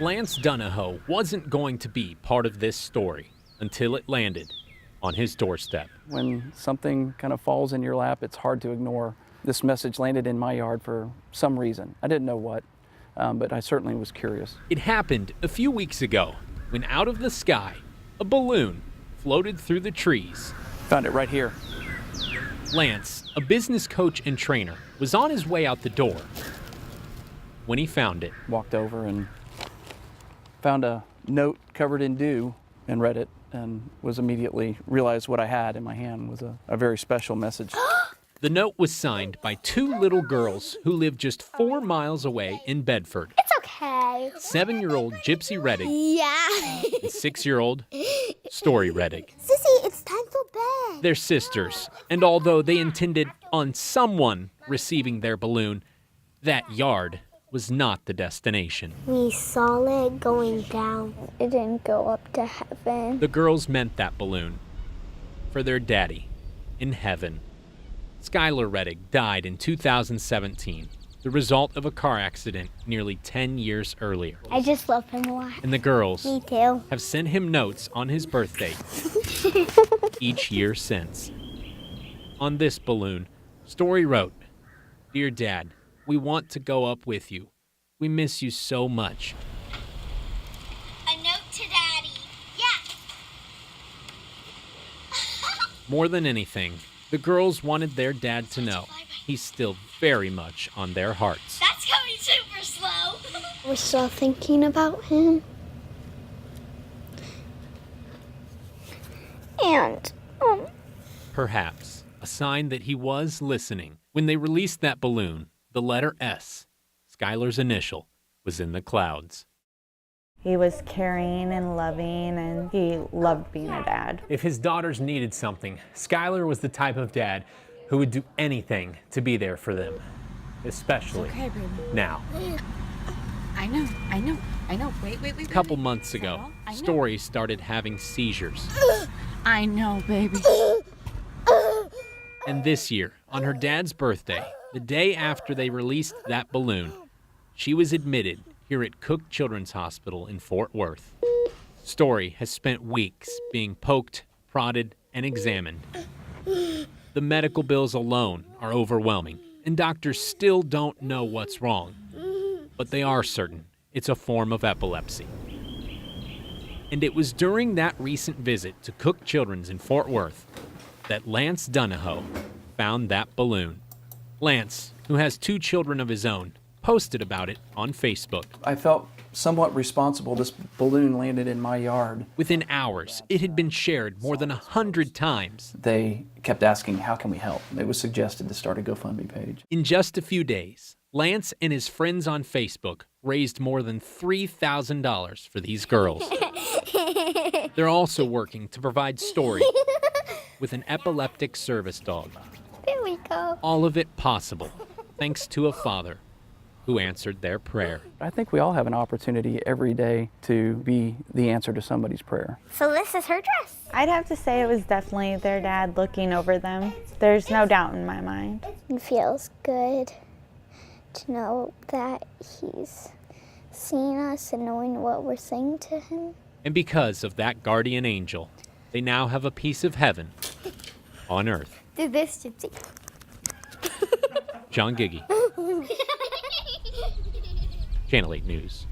Lance Donahoe wasn't going to be part of this story until it landed on his doorstep. When something kind of falls in your lap, it's hard to ignore. This message landed in my yard for some reason. I didn't know what, but I certainly was curious. It happened a few weeks ago when out of the sky, a balloon floated through the trees. Found it right here. Lance, a business coach and trainer, was on his way out the door when he found it. Walked over and found a note covered in dew and read it, and was immediately realized what I had in my hand was a very special message. The note was signed by two little girls who lived just 4 miles away in Bedford. It's okay. 7-year-old Gypsy Reddick Yeah. and 6-year-old Story Reddick. Sissy, it's time for bed. They're sisters, and although they intended on someone receiving their balloon, that yard was not the destination. We saw it going down. It didn't go up to heaven. The girls meant that balloon for their daddy in heaven. Skylar Reddick died in 2017, the result of a car accident nearly 10 years earlier. I just love him a lot. And the girls Me too. have sent him notes on his birthday each year since. On this balloon, Story wrote, "Dear Dad, we want to go up with you. We miss you so much." A note to Daddy. Yeah. More than anything, the girls wanted their dad to know he's still very much on their hearts. That's coming super slow. We're still thinking about him. And, Perhaps a sign that he was listening. When they released that balloon, the letter S, Skylar's initial, was in the clouds. He was caring and loving, and he loved being a dad. If his daughters needed something, Skylar was the type of dad who would do anything to be there for them, especially now. I know. Wait. A couple months ago, Story started having seizures. I know, baby. And this year, on her dad's birthday, the day after they released that balloon, she was admitted here at Cook Children's Hospital in Fort Worth. Story has spent weeks being poked, prodded, and examined. The medical bills alone are overwhelming, and doctors still don't know what's wrong. But they are certain it's a form of epilepsy. And it was during that recent visit to Cook Children's in Fort Worth that Lance Donahoe found that balloon. Lance, who has 2 children of his own, posted about it on Facebook. I felt somewhat responsible. This balloon landed in my yard. Within hours, it had been shared more than 100 times. They kept asking, how can we help? It was suggested to start a GoFundMe page. In just a few days, Lance and his friends on Facebook raised more than $3,000 for these girls. They're also working to provide Story with an epileptic service dog. There we go. All of it possible thanks to a father who answered their prayer. I think we all have an opportunity every day to be the answer to somebody's prayer. So this is her dress. I'd have to say it was definitely their dad looking over them. There's no doubt in my mind. It feels good to know that he's seeing us and knowing what we're saying to him. And because of that guardian angel, they now have a piece of heaven on earth. Do this, Gypsy. John Giggy, Channel 8 News.